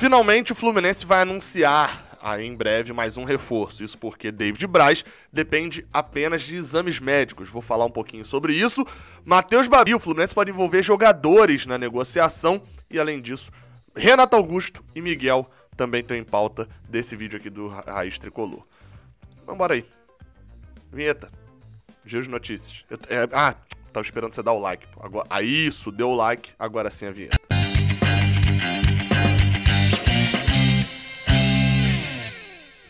Finalmente o Fluminense vai anunciar aí em breve mais um reforço. Isso porque David Braz depende apenas de exames médicos. Vou falar um pouquinho sobre isso. Matheus Babi, o Fluminense pode envolver jogadores na negociação. E além disso, Renato Augusto e Miguel também estão em pauta desse vídeo aqui do Raiz Tricolor. Vambora aí. Vinheta. Giro de notícias. Tava esperando você dar o like. Agora, isso, deu o like. Agora sim a vinheta.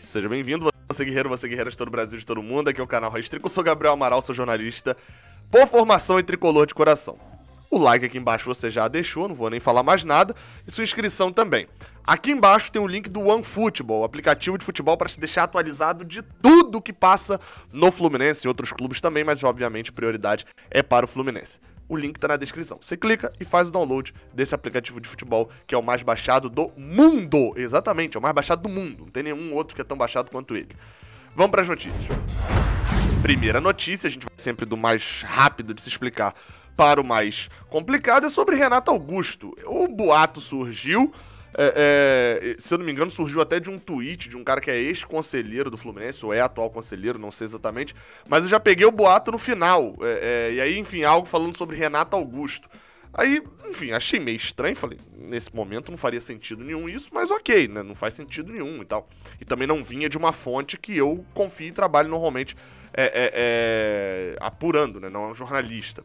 Seja bem-vindo, você guerreira de todo o Brasil, de todo o mundo. Aqui é o canal Raiz Tricolor. Eu sou Gabriel Amaral, sou jornalista por formação e tricolor de coração. O like aqui embaixo você já deixou, não vou nem falar mais nada. E sua inscrição também. Aqui embaixo tem o link do OneFootball, o aplicativo de futebol para te deixar atualizado de tudo que passa no Fluminense e outros clubes também, mas obviamente prioridade é para o Fluminense. O link tá na descrição. Você clica e faz o download desse aplicativo de futebol, que é o mais baixado do mundo. Exatamente, é o mais baixado do mundo. Não tem nenhum outro que é tão baixado quanto ele. Vamos para as notícias. Primeira notícia, a gente vai sempre do mais rápido de se explicar para o mais complicado, é sobre Renato Augusto. O boato surgiu, se eu não me engano, surgiu até de um tweet de um cara que é ex-conselheiro do Fluminense, ou é atual conselheiro, não sei exatamente, mas eu já peguei o boato no final, e aí, enfim, algo falando sobre Renato Augusto. Aí, enfim, achei meio estranho, falei, nesse momento não faria sentido nenhum isso, mas ok, né, não faz sentido nenhum e tal. E também não vinha de uma fonte que eu confio e trabalho normalmente apurando, né, não é um jornalista.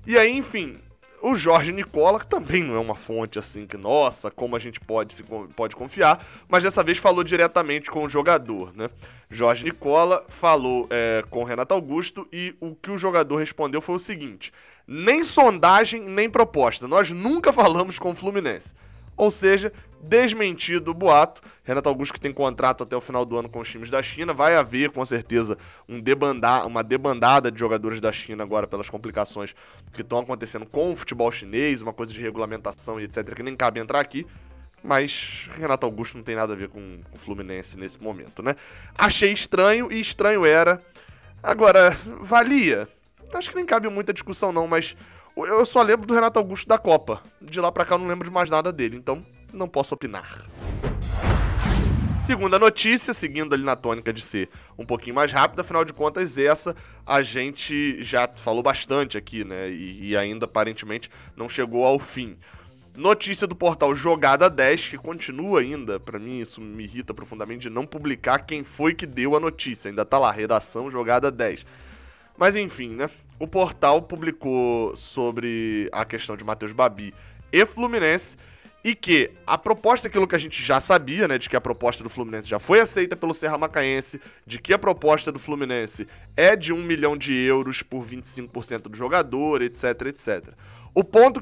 E aí, enfim, o Jorge Nicola, que também não é uma fonte assim que, nossa, como a gente pode confiar, mas dessa vez falou diretamente com o jogador, né? Jorge Nicola falou com o Renato Augusto e o que o jogador respondeu foi o seguinte: nem sondagem, nem proposta, nós nunca falamos com o Fluminense. Ou seja, desmentido o boato. Renato Augusto, que tem contrato até o final do ano com os times da China, vai haver com certeza uma debandada de jogadores da China agora pelas complicações que estão acontecendo com o futebol chinês, uma coisa de regulamentação e etc, que nem cabe entrar aqui, mas Renato Augusto não tem nada a ver com o Fluminense nesse momento, né? Achei estranho, e estranho era. Agora, valia? Acho que nem cabe muita discussão não, mas eu só lembro do Renato Augusto da Copa. De lá pra cá eu não lembro de mais nada dele, então não posso opinar. Segunda notícia, seguindo ali na tônica de ser um pouquinho mais rápida, afinal de contas essa a gente já falou bastante aqui, né? E ainda aparentemente não chegou ao fim. Notícia do portal Jogada 10, que continua ainda, pra mim isso me irrita profundamente, de não publicar quem foi que deu a notícia. Ainda tá lá, redação Jogada 10. Mas enfim, né? O portal publicou sobre a questão de Matheus Babi e Fluminense e que a proposta, aquilo que a gente já sabia, né, de que a proposta do Fluminense já foi aceita pelo Serra Macaense, de que a proposta do Fluminense é de 1 milhão de euros por 25% do jogador, etc, etc. O ponto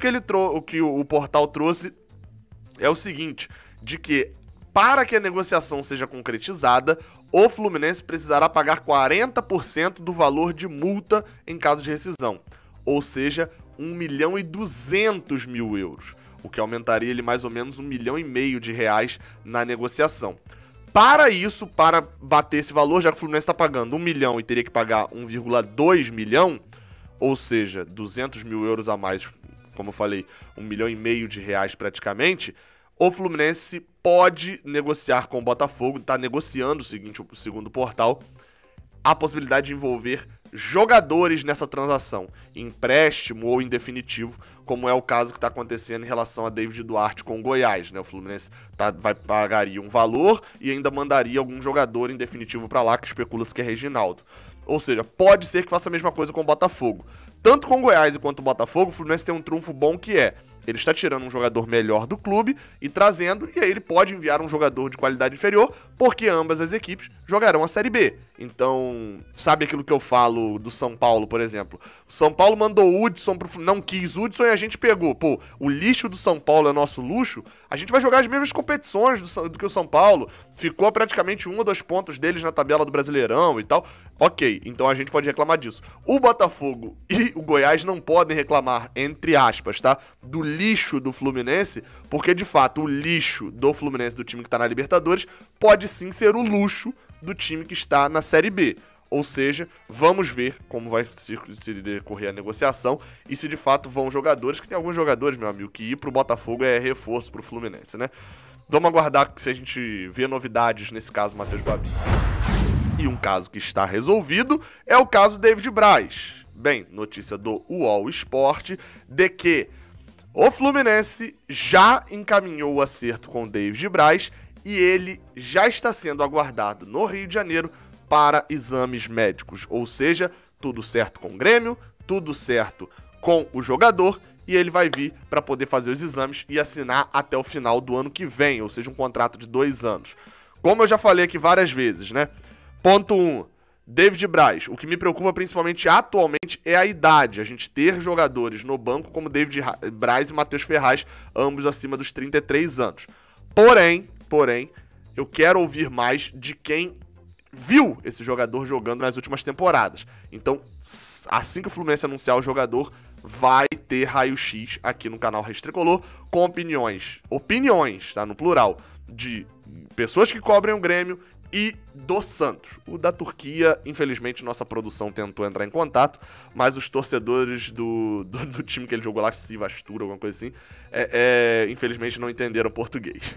que o portal trouxe é o seguinte, de que para que a negociação seja concretizada, o Fluminense precisará pagar 40% do valor de multa em caso de rescisão, ou seja, 1 milhão e 200 mil euros, o que aumentaria ele mais ou menos 1,5 milhão de reais na negociação. Para isso, para bater esse valor, já que o Fluminense está pagando 1 milhão e teria que pagar 1,2 milhão, ou seja, 200 mil euros a mais, como eu falei, 1,5 milhão de reais praticamente, o Fluminense pode negociar com o Botafogo, está negociando, segundo o portal, a possibilidade de envolver jogadores nessa transação, empréstimo ou em definitivo, como é o caso que está acontecendo em relação a David Duarte com o Goiás, né? O Fluminense pagaria um valor e ainda mandaria algum jogador em definitivo para lá, que especula-se que é Reginaldo. Ou seja, pode ser que faça a mesma coisa com o Botafogo. Tanto com o Goiás quanto o Botafogo, o Fluminense tem um trunfo bom que é: ele está tirando um jogador melhor do clube e trazendo, e aí ele pode enviar um jogador de qualidade inferior, porque ambas as equipes jogarão a Série B. Então, sabe aquilo que eu falo do São Paulo, por exemplo? O São Paulo mandou o Hudson, não quis o Hudson e a gente pegou. Pô, o lixo do São Paulo é nosso luxo, a gente vai jogar as mesmas competições do que o São Paulo. Ficou praticamente 1 ou 2 pontos deles na tabela do Brasileirão e tal. Ok, então a gente pode reclamar disso. O Botafogo e o Goiás não podem reclamar, entre aspas, tá? Do lixo do Fluminense, porque de fato o lixo do Fluminense, do time que tá na Libertadores, pode sim ser o luxo do time que está na Série B. Ou seja, vamos ver como vai se decorrer a negociação e se de fato vão jogadores, que tem alguns jogadores, meu amigo, que ir pro Botafogo é reforço pro Fluminense, né? Vamos aguardar se a gente vê novidades nesse caso, Matheus Babi. E um caso que está resolvido é o caso David Braz. Bem, notícia do UOL Esporte de que o Fluminense já encaminhou o acerto com o David Braz e ele já está sendo aguardado no Rio de Janeiro para exames médicos. Ou seja, tudo certo com o Grêmio, tudo certo com o jogador e ele vai vir para poder fazer os exames e assinar até o final do ano que vem, ou seja, um contrato de 2 anos. Como eu já falei aqui várias vezes, né? Ponto 1. David Braz. O que me preocupa principalmente atualmente é a idade. A gente ter jogadores no banco como David Braz e Matheus Ferraz, ambos acima dos 33 anos. Porém, eu quero ouvir mais de quem viu esse jogador jogando nas últimas temporadas. Então, assim que o Fluminense anunciar o jogador, vai ter raio-x aqui no canal Raiz Tricolor com opiniões, tá, no plural, de pessoas que cobrem o Grêmio e do Santos. O da Turquia, infelizmente, nossa produção tentou entrar em contato, mas os torcedores do time que ele jogou lá, Sivastura, alguma coisa assim, infelizmente não entenderam português.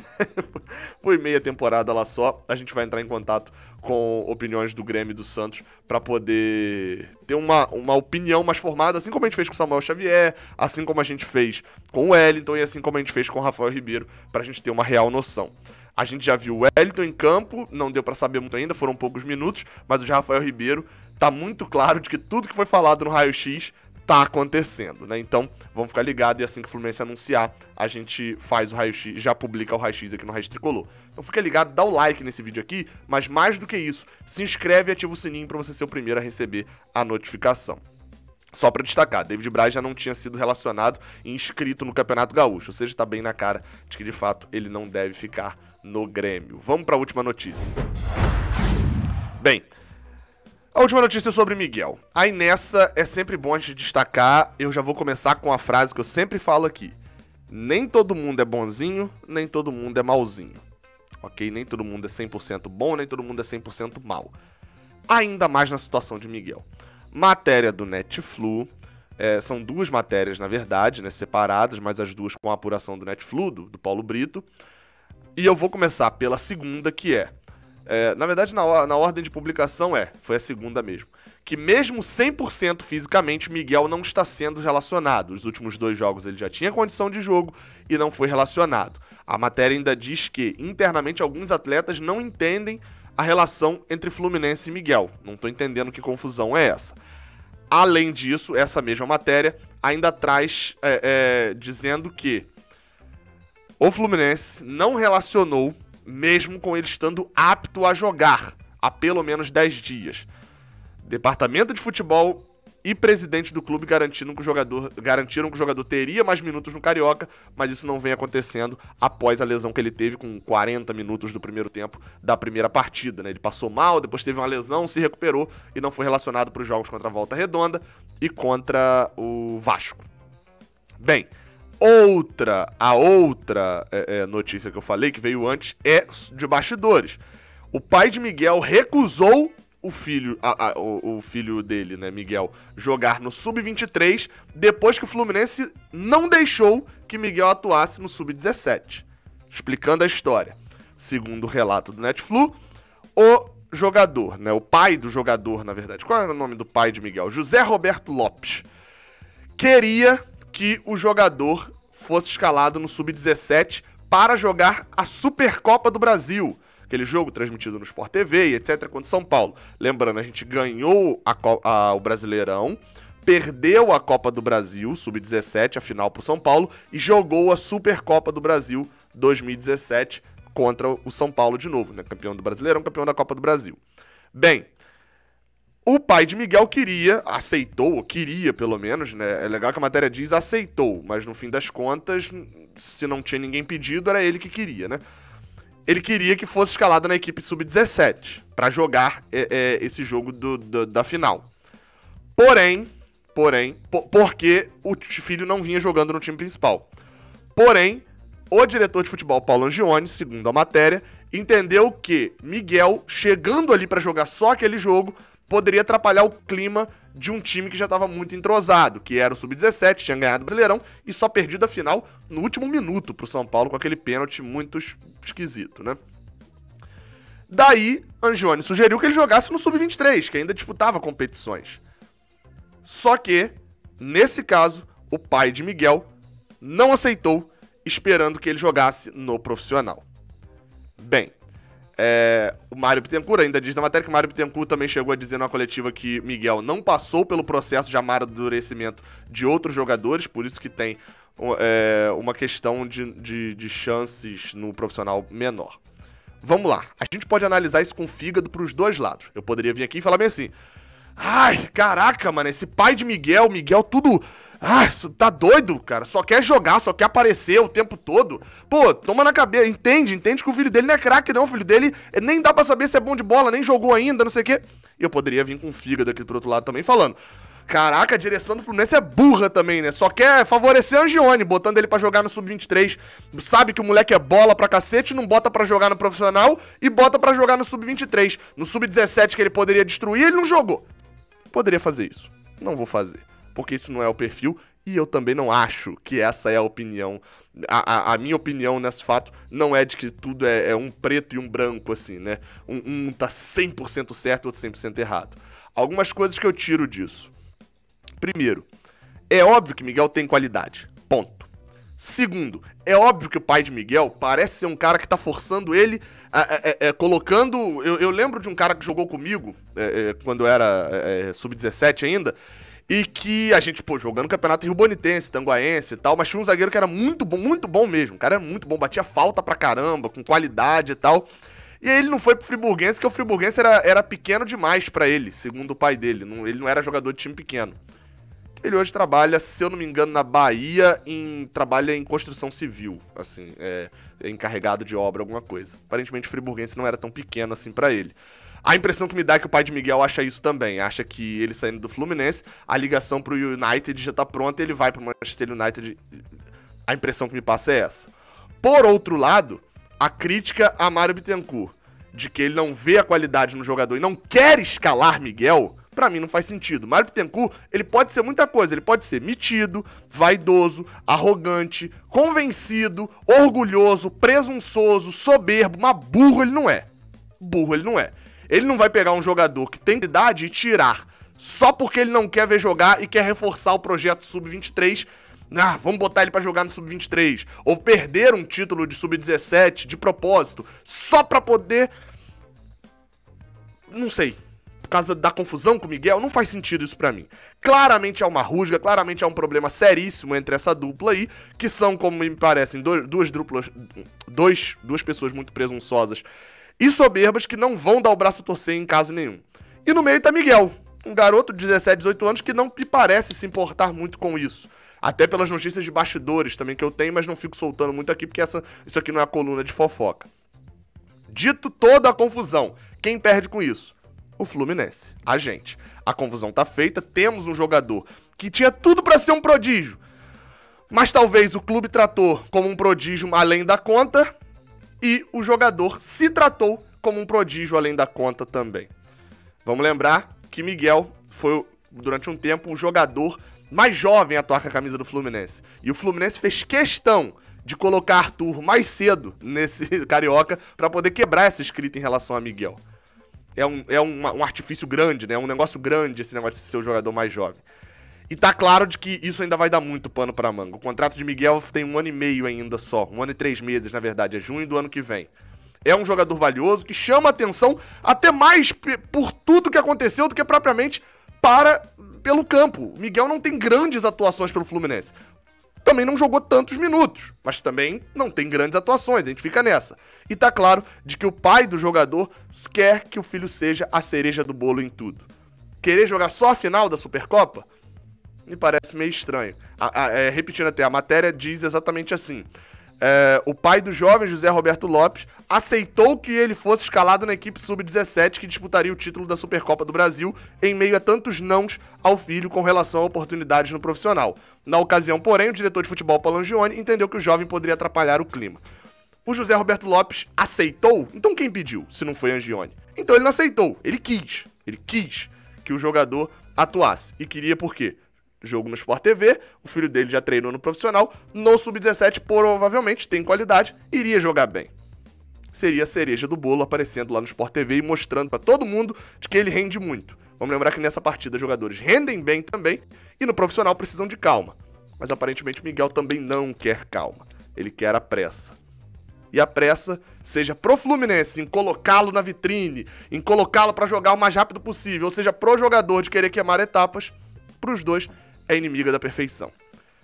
Foi meia temporada lá só, a gente vai entrar em contato com opiniões do Grêmio e do Santos para poder ter uma opinião mais formada, assim como a gente fez com o Samuel Xavier, assim como a gente fez com o Wellington e assim como a gente fez com o Rafael Ribeiro, pra gente ter uma real noção. A gente já viu o Wellington em campo, não deu pra saber muito ainda, foram poucos minutos, mas o de Rafael Ribeiro tá muito claro de que tudo que foi falado no raio-x tá acontecendo, né? Então, vamos ficar ligados e assim que o Fluminense anunciar, a gente faz o raio-x, já publica o raio-x aqui no Raiz Tricolor. Então fica ligado, dá o like nesse vídeo aqui, mas mais do que isso, se inscreve e ativa o sininho pra você ser o primeiro a receber a notificação. Só para destacar, David Braz já não tinha sido relacionado e inscrito no Campeonato Gaúcho, ou seja, está bem na cara de que de fato ele não deve ficar no Grêmio. Vamos para a última notícia. Bem, a última notícia é sobre Miguel. Aí nessa é sempre bom a gente destacar, eu já vou começar com a frase que eu sempre falo aqui. Nem todo mundo é bonzinho, nem todo mundo é malzinho. Ok? Nem todo mundo é 100% bom, nem todo mundo é 100% mal. Ainda mais na situação de Miguel. Matéria do Netflu, são duas matérias, na verdade, né, separadas, mas as duas com a apuração do Netflu, do Paulo Brito. E eu vou começar pela segunda, que na verdade, na ordem de publicação foi a segunda mesmo. Que mesmo 100% fisicamente, Miguel não está sendo relacionado. Os últimos 2 jogos ele já tinha condição de jogo e não foi relacionado. A matéria ainda diz que, internamente, alguns atletas não entendem a relação entre Fluminense e Miguel. Não estou entendendo que confusão é essa. Além disso, essa mesma matéria ainda traz dizendo que o Fluminense não relacionou, mesmo com ele estando apto a jogar há pelo menos 10 dias. Departamento de futebol e presidente do clube garantiram que o jogador teria mais minutos no Carioca, mas isso não vem acontecendo após a lesão que ele teve com 40 minutos do primeiro tempo da primeira partida, né? Ele passou mal, depois teve uma lesão, se recuperou e não foi relacionado para os jogos contra a Volta Redonda e contra o Vasco. Bem, a outra notícia que eu falei, que veio antes, é de bastidores. O pai de Miguel recusou o filho dele, né, Miguel, jogar no Sub-23 depois que o Fluminense não deixou que Miguel atuasse no Sub-17. Explicando a história. Segundo o relato do Netflu, o jogador, né, o pai do jogador, na verdade, qual era o nome do pai de Miguel? José Roberto Lopes. Queria que o jogador fosse escalado no Sub-17 para jogar a Supercopa do Brasil. Aquele jogo transmitido no Sport TV e etc. contra São Paulo. Lembrando, a gente ganhou o Brasileirão, perdeu a Copa do Brasil, Sub-17, a final pro São Paulo, e jogou a Supercopa do Brasil 2017 contra o São Paulo de novo, né? Campeão do Brasileirão, campeão da Copa do Brasil. Bem, o pai de Miguel queria pelo menos, né? É legal que a matéria diz aceitou, mas no fim das contas, se não tinha ninguém pedido, era ele que queria, né? Ele queria que fosse escalado na equipe Sub-17 para jogar esse jogo da final. Porém, porque o filho não vinha jogando no time principal. Porém, o diretor de futebol, Paulo Angione, segundo a matéria, entendeu que Miguel, chegando ali para jogar só aquele jogo, poderia atrapalhar o clima de um time que já estava muito entrosado, que era o Sub-17, tinha ganhado o Brasileirão e só perdido a final no último minuto pro São Paulo com aquele pênalti muito esquisito, né? Daí, Angione sugeriu que ele jogasse no Sub-23, que ainda disputava competições. Só que, nesse caso, o pai de Miguel não aceitou, esperando que ele jogasse no profissional. Bem, o Mário Bittencourt ainda diz na matéria que o Mário Bittencourt também chegou a dizer na coletiva que Miguel não passou pelo processo de amadurecimento de outros jogadores, por isso que tem uma questão de chances no profissional menor. Vamos lá, a gente pode analisar isso com fígado pros dois lados. Eu poderia vir aqui e falar bem assim: ai, caraca, mano, esse pai de Miguel tudo... ai, tá doido, cara, só quer jogar, só quer aparecer o tempo todo. Pô, toma na cabeça, entende que o filho dele não é craque não, o filho dele nem dá pra saber se é bom de bola, nem jogou ainda, não sei o quê. E eu poderia vir com fígado aqui pro outro lado também falando: caraca, a direção do Fluminense é burra também, né? Só quer favorecer Angione, botando ele pra jogar no Sub-23. Sabe que o moleque é bola pra cacete, não bota pra jogar no profissional e bota pra jogar no Sub-23. No Sub-17 que ele poderia destruir, ele não jogou. Poderia fazer isso. Não vou fazer, porque isso não é o perfil e eu também não acho que essa é a opinião. A minha opinião nesse fato não é de que tudo é um preto e um branco, assim, né? Um tá 100% certo, outro 100% errado. Algumas coisas que eu tiro disso. Primeiro, é óbvio que Miguel tem qualidade. Ponto. Segundo, é óbvio que o pai de Miguel parece ser um cara que tá forçando ele, colocando... Eu lembro de um cara que jogou comigo, quando eu era Sub-17 ainda, e que a gente, jogando Campeonato Rio Bonitense, Tanguaense e tal, mas tinha um zagueiro que era muito bom mesmo. O cara era muito bom, batia falta pra caramba, com qualidade e tal. E aí ele não foi pro Friburguense, porque o Friburguense era pequeno demais pra ele, segundo o pai dele. Ele não era jogador de time pequeno. Ele hoje trabalha, se eu não me engano, na Bahia, trabalha em construção civil, assim, encarregado de obra, alguma coisa. Aparentemente o Friburguense não era tão pequeno assim pra ele. A impressão que me dá é que o pai de Miguel acha isso também, acha que ele saindo do Fluminense, a ligação pro United já tá pronta e ele vai pro Manchester United. A impressão que me passa é essa. Por outro lado, a crítica a Mário Bittencourt, de que ele não vê a qualidade no jogador e não quer escalar Miguel, pra mim não faz sentido. Mário Bittencourt, ele pode ser muita coisa, ele pode ser metido, vaidoso, arrogante, convencido, orgulhoso, presunçoso, soberbo, mas burro ele não é. Burro ele não é. Ele não vai pegar um jogador que tem idade e tirar só porque ele não quer ver jogar e quer reforçar o projeto Sub-23. Vamos botar ele pra jogar no Sub-23. Ou perder um título de Sub-17 de propósito, só pra poder... Não sei. Por causa da confusão com o Miguel, não faz sentido isso pra mim. Claramente há uma rusga, claramente há um problema seríssimo entre essa dupla aí, que são, como me parecem, duas pessoas muito presunçosas e soberbas que não vão dar o braço a torcer em caso nenhum. E no meio tá Miguel, um garoto de 17, 18 anos que não me parece se importar muito com isso. Até pelas notícias de bastidores também que eu tenho, mas não fico soltando muito aqui porque isso aqui não é a coluna de fofoca. Dito toda a confusão, quem perde com isso? O Fluminense, a gente. A confusão tá feita, temos um jogador que tinha tudo pra ser um prodígio, mas talvez o clube tratou como um prodígio além da conta e o jogador se tratou como um prodígio além da conta também. Vamos lembrar que Miguel foi, durante um tempo, o jogador mais jovem a atuar com a camisa do Fluminense. E o Fluminense fez questão de colocar Arthur mais cedo nesse Carioca pra poder quebrar essa escrita em relação a Miguel. É um artifício grande, né? É um negócio grande esse negócio de ser o jogador mais jovem. E tá claro de que isso ainda vai dar muito pano pra manga. O contrato de Miguel tem 1 ano e meio ainda só. 1 ano e 3 meses, na verdade. É junho do ano que vem. É um jogador valioso que chama atenção até mais por tudo que aconteceu do que propriamente pelo campo. O Miguel não tem grandes atuações pelo Fluminense. Também não jogou tantos minutos, mas também não tem grandes atuações, a gente fica nessa. E tá claro de que o pai do jogador quer que o filho seja a cereja do bolo em tudo. Querer jogar só a final da Supercopa? Me parece meio estranho. Repetindo até, a matéria diz exatamente assim. O pai do jovem José Roberto Lopes aceitou que ele fosse escalado na equipe Sub-17 que disputaria o título da Supercopa do Brasil em meio a tantos nãos ao filho com relação a oportunidades no profissional. Na ocasião, porém, o diretor de futebol Paulo Angione entendeu que o jovem poderia atrapalhar o clima. O José Roberto Lopes aceitou? Então quem pediu, se não foi Angione? Então ele não aceitou, ele quis que o jogador atuasse. E queria por quê? Jogo no Sport TV, o filho dele já treinou no profissional, no Sub-17 provavelmente tem qualidade, iria jogar bem. Seria a cereja do bolo aparecendo lá no Sport TV e mostrando pra todo mundo de que ele rende muito. Vamos lembrar que nessa partida jogadores rendem bem também e no profissional precisam de calma. Mas aparentemente Miguel também não quer calma, ele quer a pressa. E a pressa seja pro Fluminense, em colocá-lo na vitrine, em colocá-lo pra jogar o mais rápido possível, ou seja, pro jogador de querer queimar etapas, pros dois é inimiga da perfeição.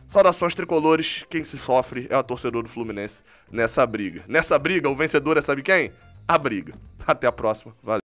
Saudações tricolores, quem se sofre é o torcedor do Fluminense nessa briga. Nessa briga, o vencedor é sabe quem? A briga. Até a próxima, valeu.